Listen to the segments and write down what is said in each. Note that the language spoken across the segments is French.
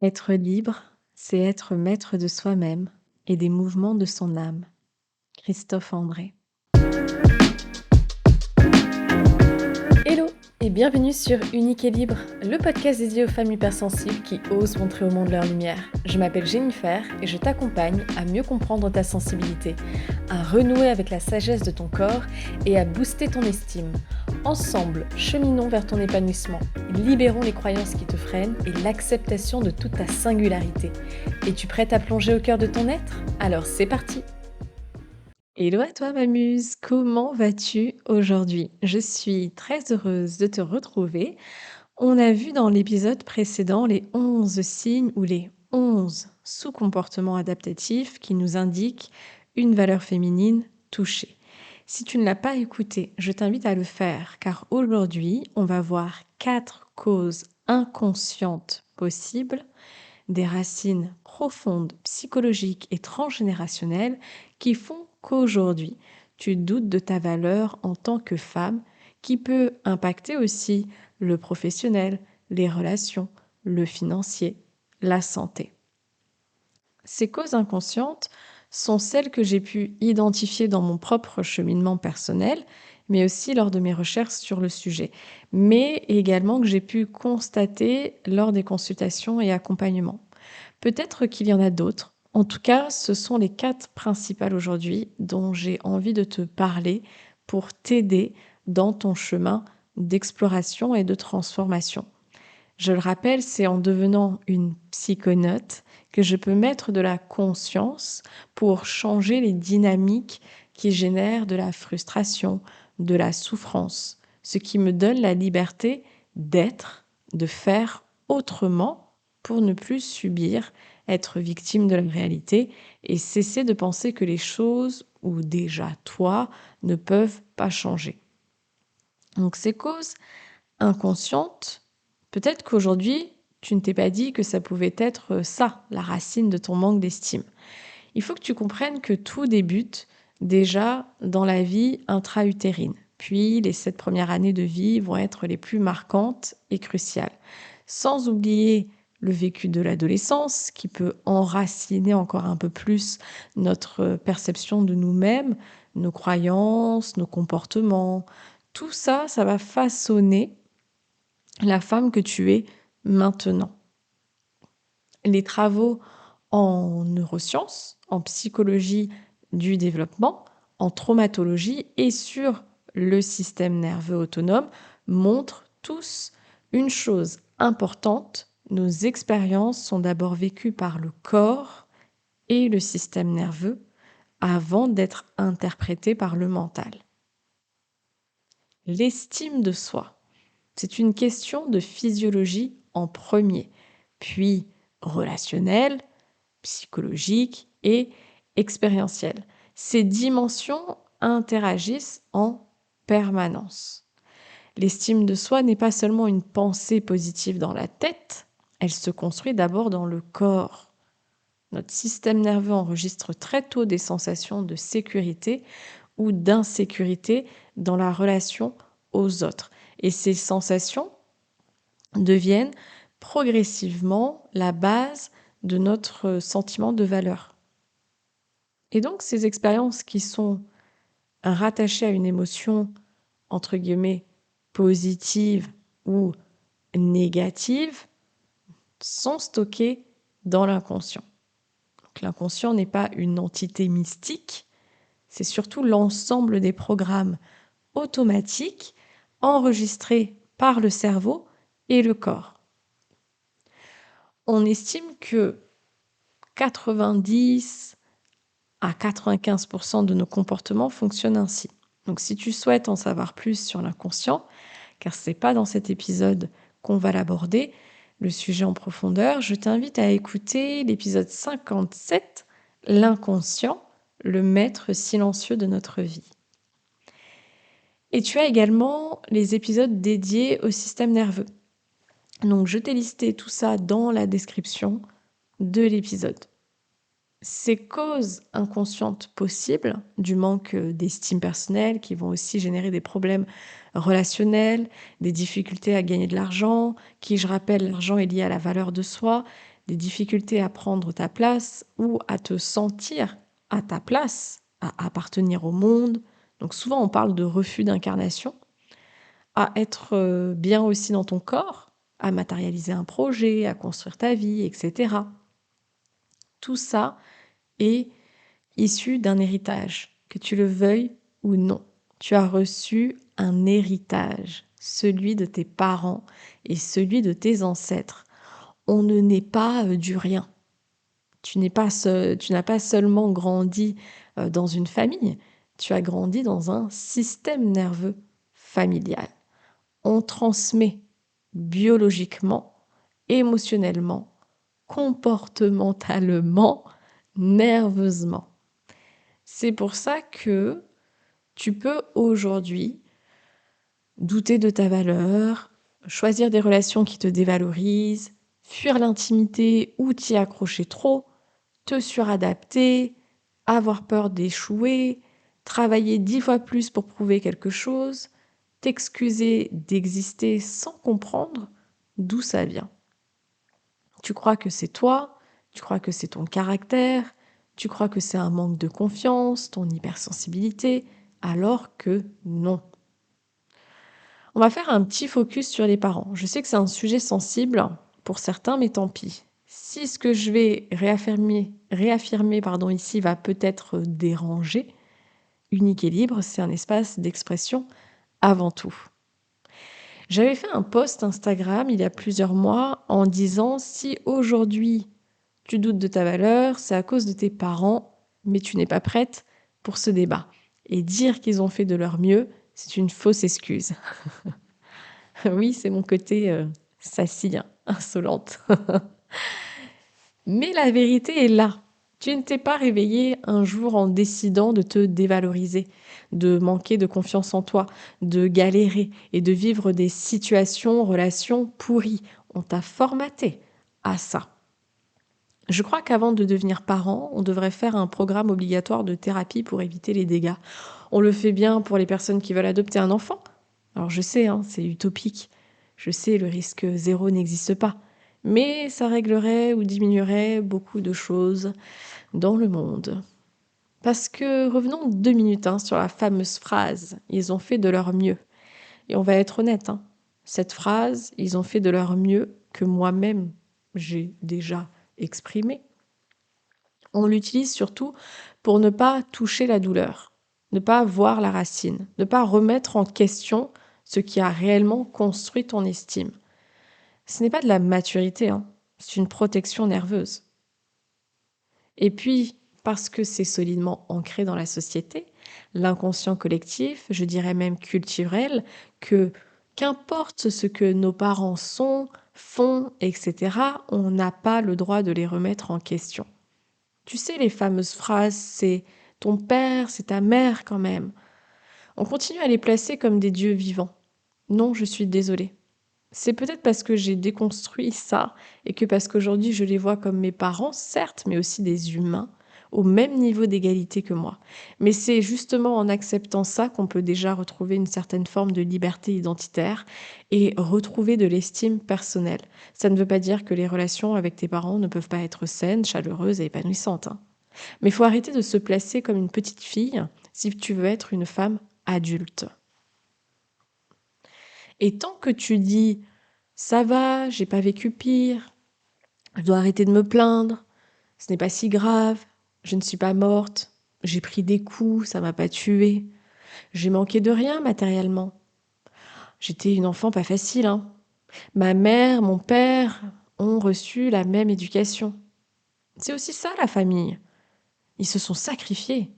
Être libre, c'est être maître de soi-même et des mouvements de son âme. Christophe André. Hello et bienvenue sur Unique et Libre, le podcast dédié aux femmes hypersensibles qui osent montrer au monde leur lumière. Je m'appelle Jennifer et je t'accompagne à mieux comprendre ta sensibilité, à renouer avec la sagesse de ton corps et à booster ton estime. Ensemble, cheminons vers ton épanouissement, libérons les croyances qui te freinent et l'acceptation de toute ta singularité. Es-tu prête à plonger au cœur de ton être? Alors c'est parti! Hello à toi ma muse, comment vas-tu aujourd'hui? Je suis très heureuse de te retrouver. On a vu dans l'épisode précédent les 11 signes ou les 11 sous-comportements adaptatifs qui nous indiquent une valeur féminine touchée. Si tu ne l'as pas écouté, je t'invite à le faire car aujourd'hui, on va voir 4 causes inconscientes possibles, des racines profondes, psychologiques et transgénérationnelles qui font qu'aujourd'hui, tu doutes de ta valeur en tant que femme, qui peut impacter aussi le professionnel, les relations, le financier, la santé. Ces causes inconscientes sont celles que j'ai pu identifier dans mon propre cheminement personnel, mais aussi lors de mes recherches sur le sujet, mais également que j'ai pu constater lors des consultations et accompagnements. Peut-être qu'il y en a d'autres. En tout cas, ce sont les 4 principales aujourd'hui dont j'ai envie de te parler pour t'aider dans ton chemin d'exploration et de transformation. Je le rappelle, c'est en devenant une psychonaute que je peux mettre de la conscience pour changer les dynamiques qui génèrent de la frustration, de la souffrance, ce qui me donne la liberté d'être, de faire autrement pour ne plus subir, être victime de la réalité et cesser de penser que les choses, ou déjà toi, ne peuvent pas changer. Donc ces causes inconscientes, peut-être qu'aujourd'hui, tu ne t'es pas dit que ça pouvait être ça, la racine de ton manque d'estime. Il faut que tu comprennes que tout débute déjà dans la vie intra-utérine. Puis les 7 premières années de vie vont être les plus marquantes et cruciales. Sans oublier le vécu de l'adolescence qui peut enraciner encore un peu plus notre perception de nous-mêmes, nos croyances, nos comportements. Tout ça, ça va façonner la femme que tu es maintenant. Les travaux en neurosciences, en psychologie du développement, en traumatologie et sur le système nerveux autonome montrent tous une chose importante, nos expériences sont d'abord vécues par le corps et le système nerveux avant d'être interprétées par le mental. L'estime de soi, c'est une question de physiologie en premier, puis relationnelle, psychologique et expérientielle. Ces dimensions interagissent en permanence. L'estime de soi n'est pas seulement une pensée positive dans la tête, elle se construit d'abord dans le corps. Notre système nerveux enregistre très tôt des sensations de sécurité ou d'insécurité dans la relation aux autres. Et ces sensations deviennent progressivement la base de notre sentiment de valeur. Et donc ces expériences qui sont rattachées à une émotion, entre guillemets, positive ou négative, sont stockées dans l'inconscient. Donc l'inconscient n'est pas une entité mystique, c'est surtout l'ensemble des programmes automatiques enregistrés par le cerveau et le corps. On estime que 90 à 95% de nos comportements fonctionnent ainsi. Donc si tu souhaites en savoir plus sur l'inconscient, car ce n'est pas dans cet épisode qu'on va l'aborder, le sujet en profondeur, je t'invite à écouter l'épisode 57, l'inconscient, le maître silencieux de notre vie. Et tu as également les épisodes dédiés au système nerveux. Donc je t'ai listé tout ça dans la description de l'épisode. Ces causes inconscientes possibles du manque d'estime personnelle qui vont aussi générer des problèmes relationnels, des difficultés à gagner de l'argent, qui, je rappelle, l'argent est lié à la valeur de soi, des difficultés à prendre ta place ou à te sentir à ta place, à appartenir au monde. Donc souvent on parle de refus d'incarnation, à être bien aussi dans ton corps, à matérialiser un projet, à construire ta vie, etc. Tout ça est issu d'un héritage, que tu le veuilles ou non. Tu as reçu un héritage, celui de tes parents et celui de tes ancêtres. On ne naît pas du rien. Tu n'as pas seulement grandi dans une famille, tu as grandi dans un système nerveux familial. On transmet biologiquement, émotionnellement, comportementalement, nerveusement. C'est pour ça que tu peux aujourd'hui douter de ta valeur, choisir des relations qui te dévalorisent, fuir l'intimité ou t'y accrocher trop, te suradapter, avoir peur d'échouer, travailler 10 fois plus pour prouver quelque chose, t'excuser d'exister sans comprendre d'où ça vient. Tu crois que c'est toi, tu crois que c'est ton caractère, tu crois que c'est un manque de confiance, ton hypersensibilité, alors que non. On va faire un petit focus sur les parents. Je sais que c'est un sujet sensible pour certains, mais tant pis. Si ce que je vais réaffirmer ici va peut-être déranger, Unique et Libre, c'est un espace d'expression avant tout. J'avais fait un post Instagram il y a plusieurs mois en disant si aujourd'hui tu doutes de ta valeur, c'est à cause de tes parents, mais tu n'es pas prête pour ce débat. Et dire qu'ils ont fait de leur mieux, c'est une fausse excuse. Oui, c'est mon côté sassy, insolente. Mais la vérité est là. Tu ne t'es pas réveillé un jour en décidant de te dévaloriser, de manquer de confiance en toi, de galérer et de vivre des situations, relations pourries. On t'a formaté à ça. Je crois qu'avant de devenir parent, on devrait faire un programme obligatoire de thérapie pour éviter les dégâts. On le fait bien pour les personnes qui veulent adopter un enfant. Alors je sais, c'est utopique. Je sais, le risque zéro n'existe pas. Mais ça réglerait ou diminuerait beaucoup de choses dans le monde. Parce que revenons 2 minutes sur la fameuse phrase « ils ont fait de leur mieux ». Et on va être honnête, cette phrase « ils ont fait de leur mieux » que moi-même j'ai déjà exprimée, on l'utilise surtout pour ne pas toucher la douleur, ne pas voir la racine, ne pas remettre en question ce qui a réellement construit ton estime. Ce n'est pas de la maturité, c'est une protection nerveuse. Et puis, parce que c'est solidement ancré dans la société, l'inconscient collectif, je dirais même culturel, que qu'importe ce que nos parents sont, font, etc., on n'a pas le droit de les remettre en question. Tu sais, les fameuses phrases, c'est ton père, c'est ta mère quand même. On continue à les placer comme des dieux vivants. Non, je suis désolée. C'est peut-être parce que j'ai déconstruit ça et que parce qu'aujourd'hui je les vois comme mes parents, certes, mais aussi des humains, au même niveau d'égalité que moi. Mais c'est justement en acceptant ça qu'on peut déjà retrouver une certaine forme de liberté identitaire et retrouver de l'estime personnelle. Ça ne veut pas dire que les relations avec tes parents ne peuvent pas être saines, chaleureuses et épanouissantes. Mais il faut arrêter de se placer comme une petite fille si tu veux être une femme adulte. Et tant que tu dis « ça va, j'ai pas vécu pire, je dois arrêter de me plaindre, ce n'est pas si grave, je ne suis pas morte, j'ai pris des coups, ça m'a pas tuée, j'ai manqué de rien matériellement. J'étais une enfant pas facile, Ma mère, mon père ont reçu la même éducation. » C'est aussi ça la famille. Ils se sont sacrifiés.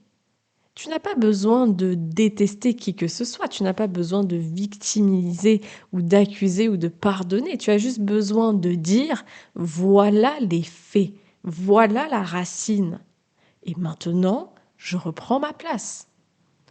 Tu n'as pas besoin de détester qui que ce soit, tu n'as pas besoin de victimiser ou d'accuser ou de pardonner. Tu as juste besoin de dire « voilà les faits, voilà la racine. Et maintenant, je reprends ma place. »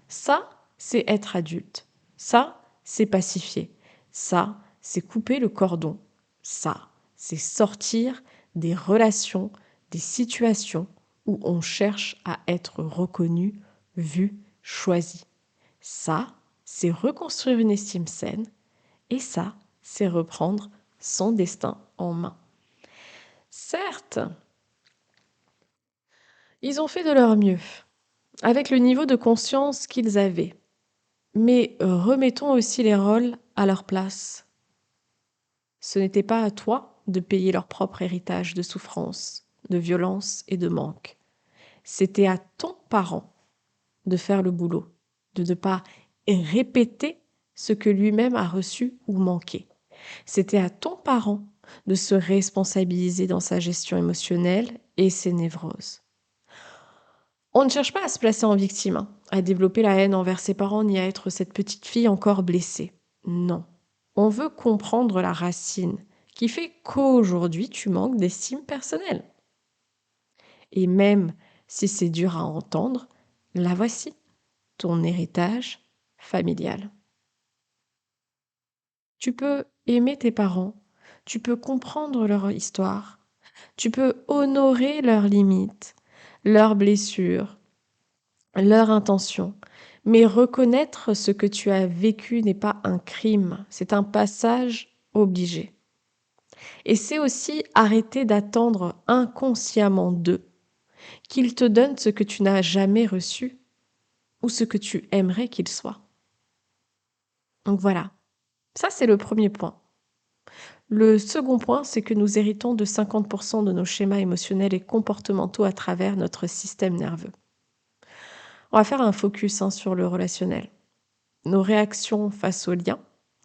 Ça, c'est être adulte. Ça, c'est pacifier. Ça, c'est couper le cordon. Ça, c'est sortir des relations, des situations où on cherche à être reconnu, vu, choisi. Ça, c'est reconstruire une estime saine. Et ça, c'est reprendre son destin en main. Certes, ils ont fait de leur mieux, avec le niveau de conscience qu'ils avaient. Mais remettons aussi les rôles à leur place. Ce n'était pas à toi de payer leur propre héritage de souffrance, de violence et de manque. C'était à ton parent de faire le boulot, de ne pas répéter ce que lui-même a reçu ou manqué. C'était à ton parent de se responsabiliser dans sa gestion émotionnelle et ses névroses. On ne cherche pas à se placer en victime, hein, à développer la haine envers ses parents ni à être cette petite fille encore blessée. Non. On veut comprendre la racine qui fait qu'aujourd'hui tu manques d'estime personnelle. Et même si c'est dur à entendre, la voici, ton héritage familial. Tu peux aimer tes parents, tu peux comprendre leur histoire, tu peux honorer leurs limites, leurs blessures, leurs intentions. Mais reconnaître ce que tu as vécu n'est pas un crime, c'est un passage obligé. Et c'est aussi arrêter d'attendre inconsciemment d'eux qu'ils te donnent ce que tu n'as jamais reçu ou ce que tu aimerais qu'ils soient. Donc voilà, ça c'est le premier point. Le second point, c'est que nous héritons de 50% de nos schémas émotionnels et comportementaux à travers notre système nerveux. On va faire un focus sur le relationnel. Nos réactions face aux liens,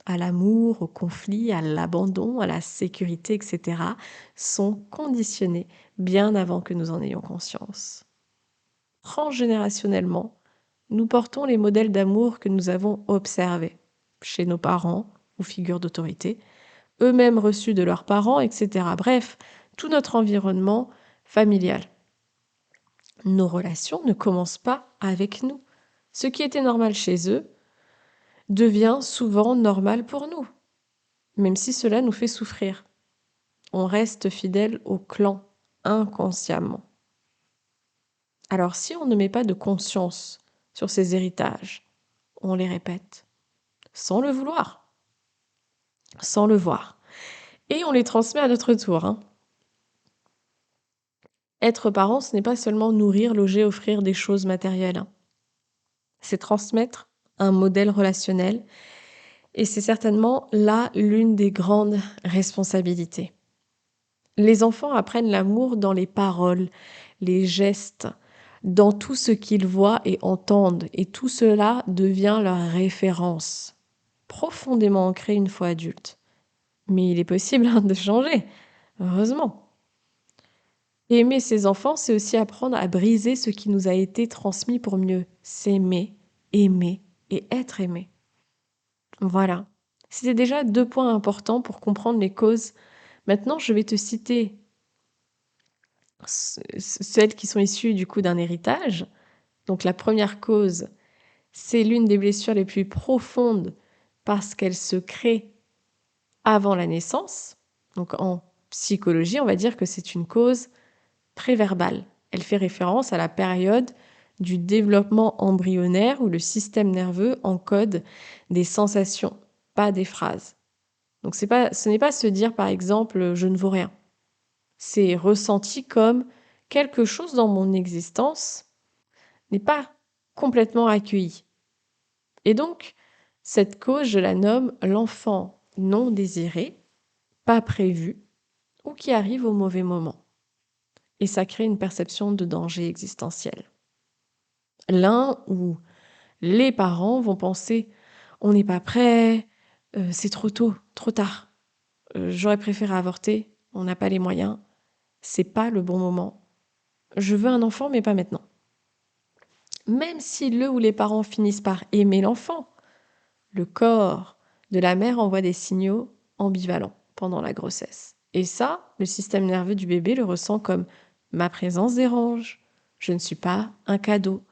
à l'amour, au conflit, à l'abandon, à la sécurité, etc., sont conditionnées bien avant que nous en ayons conscience. Transgénérationnellement, nous portons les modèles d'amour que nous avons observés chez nos parents ou figures d'autorité, eux-mêmes reçus de leurs parents, etc. Bref, tout notre environnement familial. Nos relations ne commencent pas avec nous. Ce qui était normal chez eux devient souvent normal pour nous, même si cela nous fait souffrir. On reste fidèle au clan, inconsciemment. Alors si on ne met pas de conscience sur ces héritages, on les répète, sans le vouloir, sans le voir. Et on les transmet à notre tour. Être parent, ce n'est pas seulement nourrir, loger, offrir des choses matérielles. C'est transmettre un modèle relationnel. Et c'est certainement là l'une des grandes responsabilités. Les enfants apprennent l'amour dans les paroles, les gestes, dans tout ce qu'ils voient et entendent. Et tout cela devient leur référence, profondément ancrée une fois adultes. Mais il est possible de changer, heureusement. Aimer ses enfants, c'est aussi apprendre à briser ce qui nous a été transmis pour mieux s'aimer, aimer et être aimé. Voilà. C'était déjà 2 points importants pour comprendre les causes. Maintenant, je vais te citer celles qui sont issues du coup d'un héritage. Donc la première cause, c'est l'une des blessures les plus profondes parce qu'elle se crée avant la naissance. Donc en psychologie, on va dire que c'est une cause préverbale. Elle fait référence à la période du développement embryonnaire où le système nerveux encode des sensations, pas des phrases. Donc ce n'est pas se dire par exemple je ne vaux rien. C'est ressenti comme quelque chose dans mon existence n'est pas complètement accueilli. Et donc, cette cause, je la nomme l'enfant non désiré, pas prévu, ou qui arrive au mauvais moment. Et ça crée une perception de danger existentiel. L'un ou les parents vont penser on n'est pas prêt, c'est trop tôt, trop tard. J'aurais préféré avorter, on n'a pas les moyens, c'est pas le bon moment. Je veux un enfant, mais pas maintenant. Même si le ou les parents finissent par aimer l'enfant, le corps de la mère envoie des signaux ambivalents pendant la grossesse. Et ça, le système nerveux du bébé le ressent comme ma présence dérange, je ne suis pas un cadeau,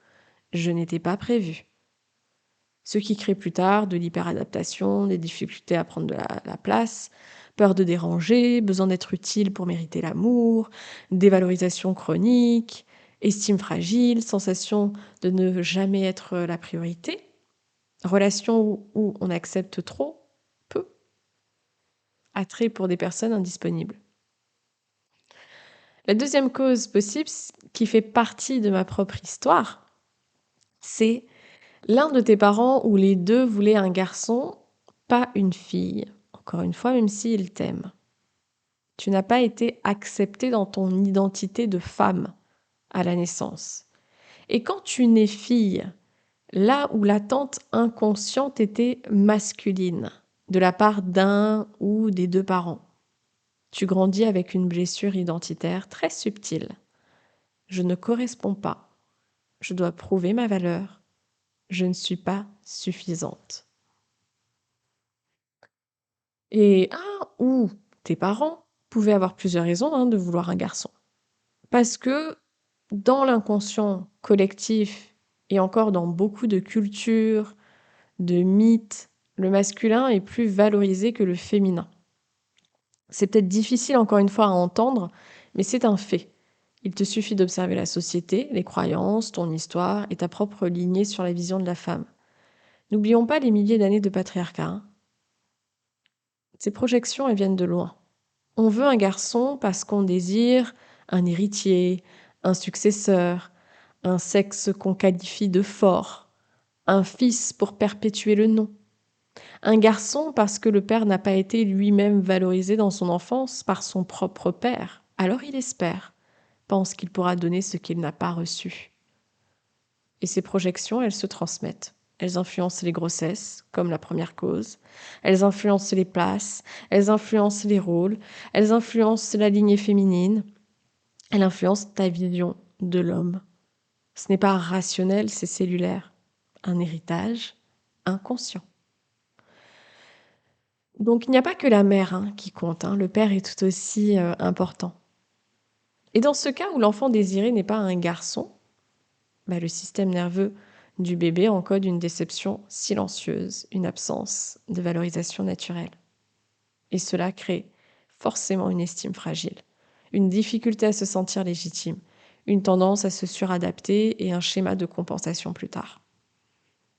je n'étais pas prévu. Ce qui crée plus tard de l'hyperadaptation, des difficultés à prendre de la place, peur de déranger, besoin d'être utile pour mériter l'amour, dévalorisation chronique, estime fragile, sensation de ne jamais être la priorité, relation où on accepte trop, peu, attrait pour des personnes indisponibles. La deuxième cause possible, qui fait partie de ma propre histoire, c'est l'un de tes parents ou les deux voulaient un garçon, pas une fille. Encore une fois, même s'ils t'aiment. Tu n'as pas été acceptée dans ton identité de femme à la naissance. Et quand tu nais fille, là où l'attente inconsciente était masculine, de la part d'un ou des deux parents, tu grandis avec une blessure identitaire très subtile. Je ne corresponds pas. Je dois prouver ma valeur. Je ne suis pas suffisante. Et un ou tes parents pouvaient avoir plusieurs raisons de vouloir un garçon. Parce que dans l'inconscient collectif et encore dans beaucoup de cultures, de mythes, le masculin est plus valorisé que le féminin. C'est peut-être difficile encore une fois à entendre, mais c'est un fait. Il te suffit d'observer la société, les croyances, ton histoire et ta propre lignée sur la vision de la femme. N'oublions pas les milliers d'années de patriarcat. Ces projections, elles viennent de loin. On veut un garçon parce qu'on désire un héritier, un successeur, un sexe qu'on qualifie de fort, un fils pour perpétuer le nom. Un garçon parce que le père n'a pas été lui-même valorisé dans son enfance par son propre père. Alors il espère, pense qu'il pourra donner ce qu'il n'a pas reçu. Et ces projections, elles se transmettent. Elles influencent les grossesses, comme la première cause. Elles influencent les places, elles influencent les rôles, elles influencent la lignée féminine, elles influencent ta vision de l'homme. Ce n'est pas rationnel, c'est cellulaire. Un héritage inconscient. Donc il n'y a pas que la mère qui compte, le père est tout aussi important. Et dans ce cas où l'enfant désiré n'est pas un garçon, le système nerveux du bébé encode une déception silencieuse, une absence de valorisation naturelle. Et cela crée forcément une estime fragile, une difficulté à se sentir légitime, une tendance à se suradapter et un schéma de compensation plus tard.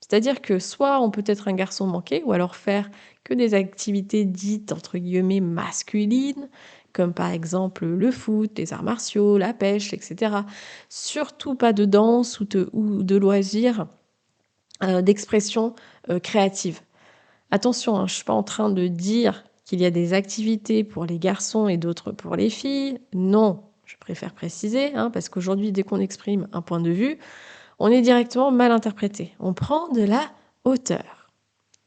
C'est-à-dire que soit on peut être un garçon manqué, ou alors faire que des activités dites entre guillemets masculines, comme par exemple le foot, les arts martiaux, la pêche, etc. Surtout pas de danse ou de loisirs d'expression créative. Attention, je ne suis pas en train de dire qu'il y a des activités pour les garçons et d'autres pour les filles. Non, je préfère préciser, parce qu'aujourd'hui, dès qu'on exprime un point de vue, on est directement mal interprété. On prend de la hauteur.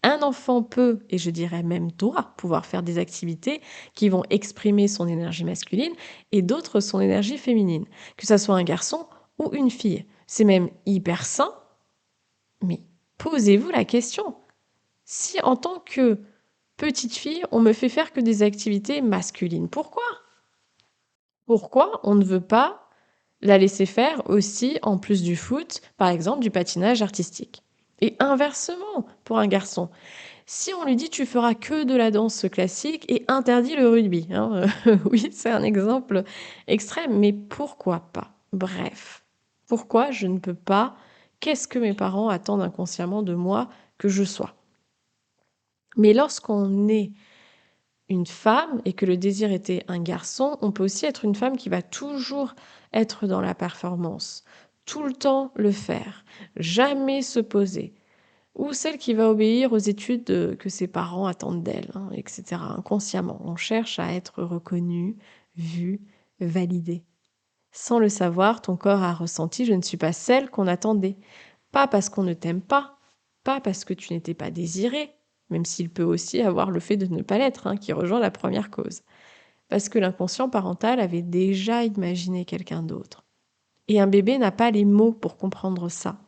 Un enfant peut, et je dirais même doit, pouvoir faire des activités qui vont exprimer son énergie masculine et d'autres son énergie féminine, que ça soit un garçon ou une fille. C'est même hyper sain, mais posez-vous la question. Si en tant que petite fille, on me fait faire que des activités masculines, pourquoi? Pourquoi on ne veut pas la laisser faire aussi, en plus du foot, par exemple du patinage artistique? Et inversement, pour un garçon, si on lui dit tu feras que de la danse classique et interdit le rugby, oui, c'est un exemple extrême, mais pourquoi pas? Bref, pourquoi je ne peux pas? Qu'est-ce que mes parents attendent inconsciemment de moi que je sois? Mais lorsqu'on est une femme et que le désir était un garçon, on peut aussi être une femme qui va toujours être dans la performance, tout le temps le faire, jamais se poser, ou celle qui va obéir aux études que ses parents attendent d'elle, etc. Inconsciemment, on cherche à être reconnu, vu, validé. Sans le savoir, ton corps a ressenti « je ne suis pas celle qu'on attendait ». Pas parce qu'on ne t'aime pas, pas parce que tu n'étais pas désirée, même s'il peut aussi avoir le fait de ne pas l'être, qui rejoint la première cause. Parce que l'inconscient parental avait déjà imaginé quelqu'un d'autre. Et un bébé n'a pas les mots pour comprendre ça.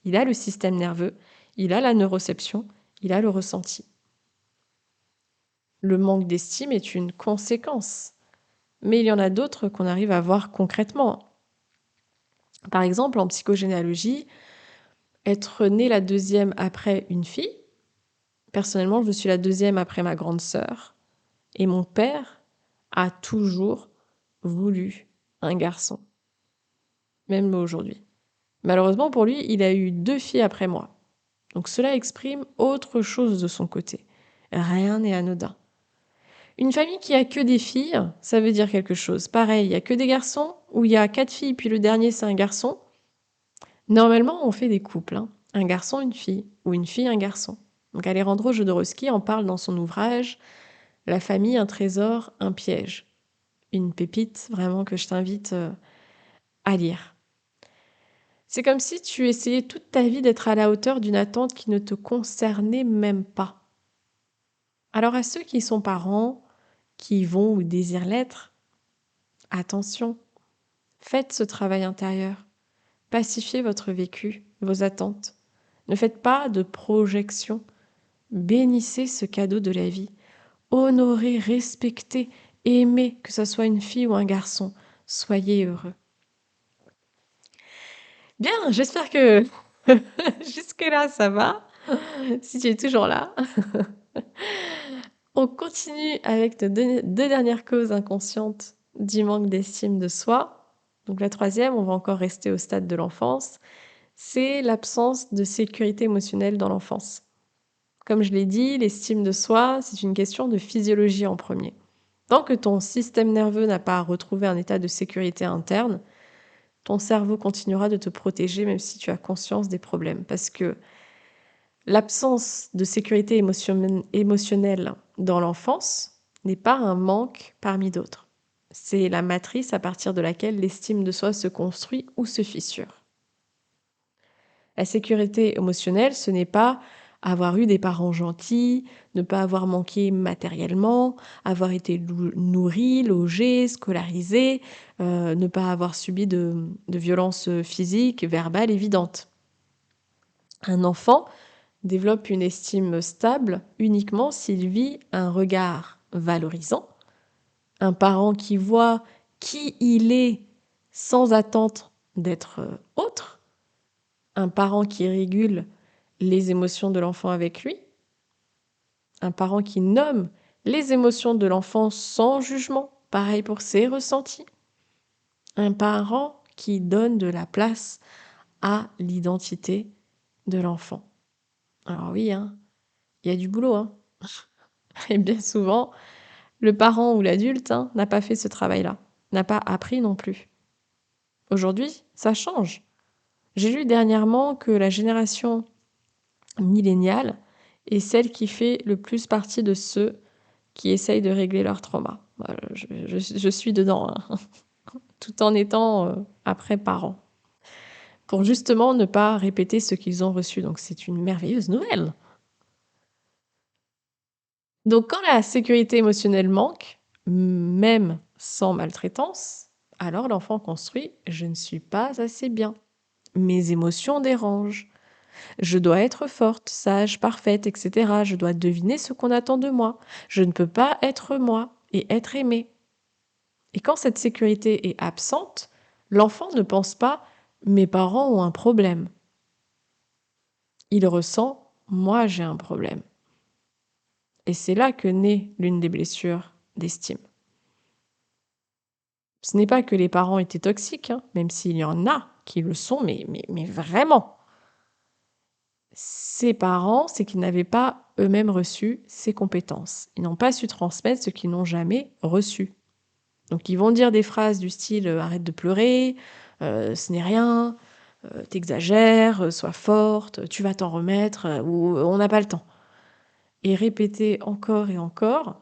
Il a le système nerveux, il a la neuroception, il a le ressenti. Le manque d'estime est une conséquence, mais il y en a d'autres qu'on arrive à voir concrètement. Par exemple, en psychogénéalogie, être née la deuxième après une fille, personnellement, je suis la deuxième après ma grande sœur, et mon père a toujours voulu un garçon, même aujourd'hui. Malheureusement pour lui, il a eu 2 filles après moi. Donc cela exprime autre chose de son côté. Rien n'est anodin. Une famille qui a que des filles, ça veut dire quelque chose. Pareil, il y a que des garçons ou il y a 4 filles, puis le dernier, c'est un garçon. Normalement, on fait des couples, hein. Un garçon, une fille, ou une fille, un garçon. Donc Alejandro Jodorowsky en parle dans son ouvrage La famille, un trésor, un piège. Une pépite vraiment que je t'invite à lire. C'est comme si tu essayais toute ta vie d'être à la hauteur d'une attente qui ne te concernait même pas. Alors à ceux qui sont parents, qui vont ou désirent l'être, attention, faites ce travail intérieur. Pacifiez votre vécu, vos attentes. Ne faites pas de projection. Bénissez ce cadeau de la vie. Honorez, respectez, aimez, que ce soit une fille ou un garçon. Soyez heureux. Bien, j'espère que jusque-là, ça va. Si tu es toujours là. On continue avec deux dernières causes inconscientes du manque d'estime de soi. Donc la troisième, on va encore rester au stade de l'enfance, c'est l'absence de sécurité émotionnelle dans l'enfance. Comme je l'ai dit, l'estime de soi, c'est une question de physiologie en premier. Tant que ton système nerveux n'a pas retrouvé un état de sécurité interne, ton cerveau continuera de te protéger même si tu as conscience des problèmes. Parce que l'absence de sécurité émotionnelle dans l'enfance n'est pas un manque parmi d'autres. C'est la matrice à partir de laquelle l'estime de soi se construit ou se fissure. La sécurité émotionnelle, ce n'est pas avoir eu des parents gentils, ne pas avoir manqué matériellement, avoir été nourri, logé, scolarisé, ne pas avoir subi de violences physiques, verbales évidentes. Un enfant développe une estime stable uniquement s'il vit un regard valorisant, un parent qui voit qui il est sans attente d'être autre, un parent qui régule les émotions de l'enfant avec lui, un parent qui nomme les émotions de l'enfant sans jugement, pareil pour ses ressentis, un parent qui donne de la place à l'identité de l'enfant. Alors oui, hein, il y a du boulot, hein. Et bien souvent, le parent ou l'adulte n'a pas fait ce travail-là, n'a pas appris non plus. Aujourd'hui, ça change. J'ai lu dernièrement que la génération milléniale est celle qui fait le plus partie de ceux qui essayent de régler leur trauma. Je suis dedans, hein, tout en étant après parent, pour justement ne pas répéter ce qu'ils ont reçu. Donc c'est une merveilleuse nouvelle. Donc quand la sécurité émotionnelle manque, même sans maltraitance, alors l'enfant construit « je ne suis pas assez bien ». Mes émotions dérangent. Je dois être forte, sage, parfaite, etc. Je dois deviner ce qu'on attend de moi. Je ne peux pas être moi et être aimée. Et quand cette sécurité est absente, l'enfant ne pense pas « mes parents ont un problème ». Il ressent « moi j'ai un problème ». Et c'est là que naît l'une des blessures d'estime. Ce n'est pas que les parents étaient toxiques, même s'il y en a qui le sont, mais vraiment. Ces parents, c'est qu'ils n'avaient pas eux-mêmes reçu ces compétences. Ils n'ont pas su transmettre ce qu'ils n'ont jamais reçu. Donc ils vont dire des phrases du style « arrête de pleurer, ce n'est rien, t'exagères, sois forte, tu vas t'en remettre, ou on n'a pas le temps ». Et répéter encore et encore,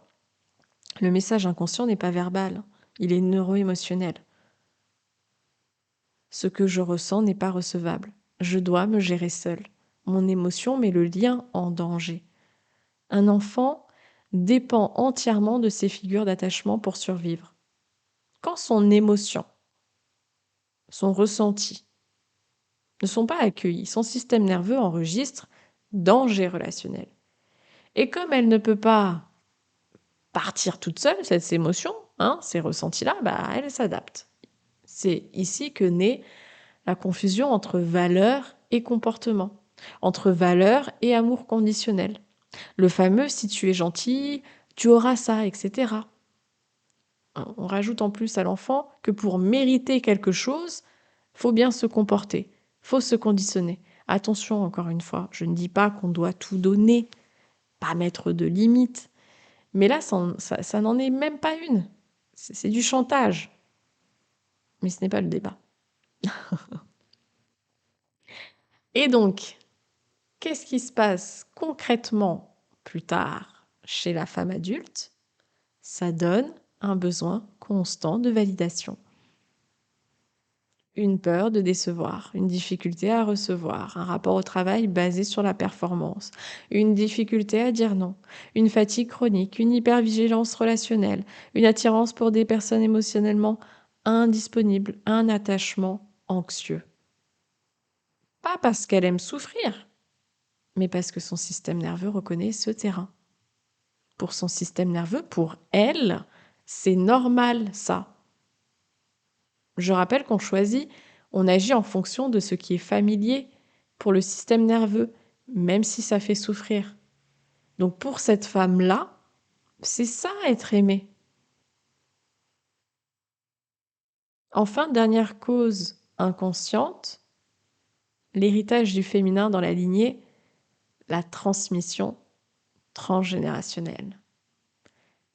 le message inconscient n'est pas verbal, il est neuro-émotionnel. Ce que je ressens n'est pas recevable. Je dois me gérer seule. Mon émotion met le lien en danger. Un enfant dépend entièrement de ses figures d'attachement pour survivre. Quand son émotion, son ressenti, ne sont pas accueillis, son système nerveux enregistre danger relationnel. Et comme elle ne peut pas partir toute seule, cette émotion, ces ressentis-là, elle s'adapte. C'est ici que naît la confusion entre valeur et comportement, entre valeur et amour conditionnel. Le fameux « si tu es gentil, tu auras ça », etc. On rajoute en plus à l'enfant que pour mériter quelque chose, il faut bien se comporter, il faut se conditionner. Attention, encore une fois, je ne dis pas qu'on doit tout donner, pas mettre de limites, Mais là, ça n'en est même pas une. C'est du chantage. Mais ce n'est pas le débat. Et donc, qu'est-ce qui se passe concrètement plus tard chez la femme adulte? Ça donne un besoin constant de validation. Une peur de décevoir, une difficulté à recevoir, un rapport au travail basé sur la performance, une difficulté à dire non, une fatigue chronique, une hypervigilance relationnelle, une attirance pour des personnes émotionnellement indisponibles, un attachement anxieux. Pas parce qu'elle aime souffrir, mais parce que son système nerveux reconnaît ce terrain. Pour son système nerveux, pour elle, c'est normal ça. Je rappelle qu'on choisit, on agit en fonction de ce qui est familier pour le système nerveux, même si ça fait souffrir. Donc pour cette femme-là, c'est ça être aimé. Enfin, dernière cause inconsciente, l'héritage du féminin dans la lignée, la transmission transgénérationnelle.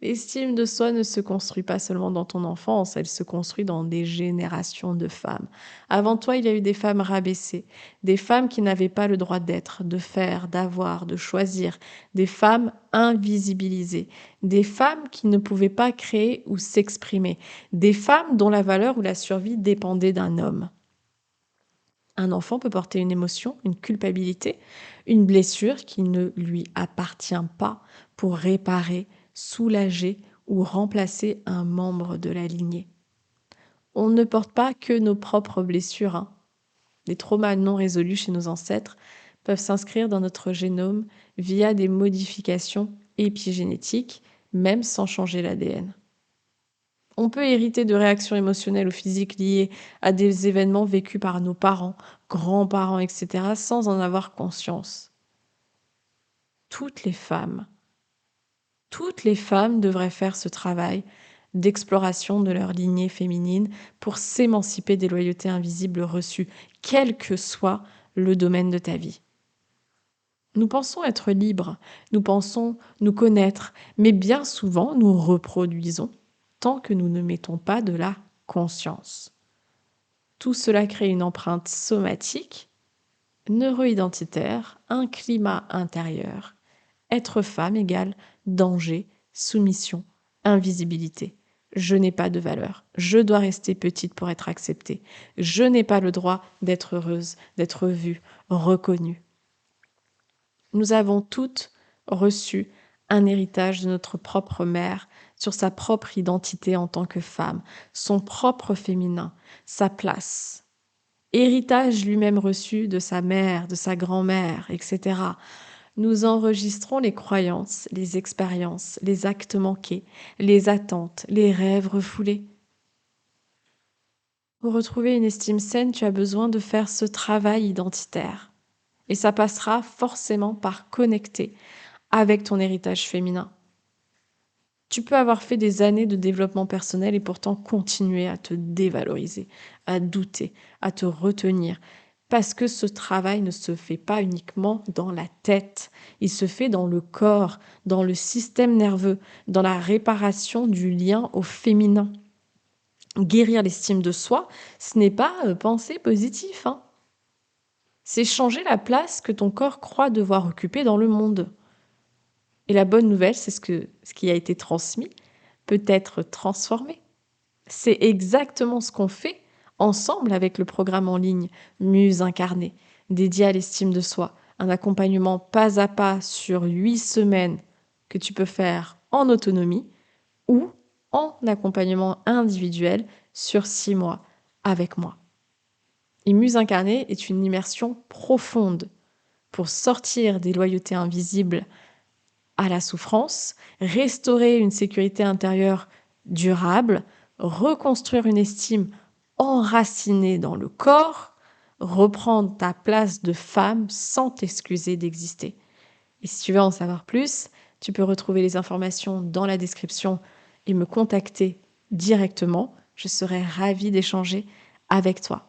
L'estime de soi ne se construit pas seulement dans ton enfance, elle se construit dans des générations de femmes. Avant toi, il y a eu des femmes rabaissées, des femmes qui n'avaient pas le droit d'être, de faire, d'avoir, de choisir, des femmes invisibilisées, des femmes qui ne pouvaient pas créer ou s'exprimer, des femmes dont la valeur ou la survie dépendait d'un homme. Un enfant peut porter une émotion, une culpabilité, une blessure qui ne lui appartient pas pour réparer, soulager ou remplacer un membre de la lignée. On ne porte pas que nos propres blessures, hein. Les traumas non résolus chez nos ancêtres peuvent s'inscrire dans notre génome via des modifications épigénétiques, même sans changer l'ADN. On peut hériter de réactions émotionnelles ou physiques liées à des événements vécus par nos parents, grands-parents, etc., sans en avoir conscience. Toutes les femmes devraient faire ce travail d'exploration de leur lignée féminine pour s'émanciper des loyautés invisibles reçues, quel que soit le domaine de ta vie. Nous pensons être libres, nous pensons nous connaître, mais bien souvent nous reproduisons tant que nous ne mettons pas de la conscience. Tout cela crée une empreinte somatique, neuro-identitaire, un climat intérieur. Être femme égale danger, soumission, invisibilité. Je n'ai pas de valeur. Je dois rester petite pour être acceptée. Je n'ai pas le droit d'être heureuse, d'être vue, reconnue. Nous avons toutes reçu un héritage de notre propre mère sur sa propre identité en tant que femme, son propre féminin, sa place. Héritage lui-même reçu de sa mère, de sa grand-mère, etc. Nous enregistrons les croyances, les expériences, les actes manqués, les attentes, les rêves refoulés. Pour retrouver une estime saine, tu as besoin de faire ce travail identitaire. Et ça passera forcément par connecter avec ton héritage féminin. Tu peux avoir fait des années de développement personnel et pourtant continuer à te dévaloriser, à douter, à te retenir, parce que ce travail ne se fait pas uniquement dans la tête, il se fait dans le corps, dans le système nerveux, dans la réparation du lien au féminin. Guérir l'estime de soi, ce n'est pas penser positif, hein. C'est changer la place que ton corps croit devoir occuper dans le monde. Et la bonne nouvelle, c'est ce qui a été transmis peut être transformé. C'est exactement ce qu'on fait ensemble avec le programme en ligne Muse incarnée, dédié à l'estime de soi. Un accompagnement pas à pas sur 8 semaines que tu peux faire en autonomie ou en accompagnement individuel sur 6 mois avec moi. Et Muse incarnée est une immersion profonde pour sortir des loyautés invisibles à la souffrance, restaurer une sécurité intérieure durable, reconstruire une estime enracinée dans le corps, reprendre ta place de femme sans t'excuser d'exister. Et si tu veux en savoir plus, tu peux retrouver les informations dans la description et me contacter directement. Je serai ravie d'échanger avec toi.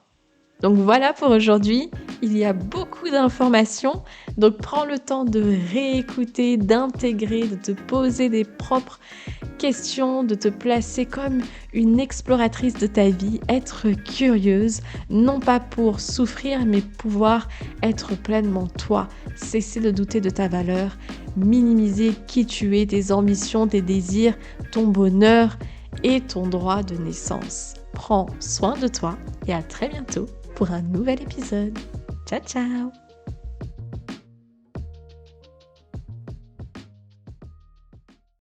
Donc voilà pour aujourd'hui, il y a beaucoup d'informations, donc prends le temps de réécouter, d'intégrer, de te poser des propres questions, de te placer comme une exploratrice de ta vie, être curieuse, non pas pour souffrir, mais pouvoir être pleinement toi, cesser de douter de ta valeur, minimiser qui tu es, tes ambitions, tes désirs, ton bonheur et ton droit de naissance. Prends soin de toi et à très bientôt pour un nouvel épisode. Ciao ciao!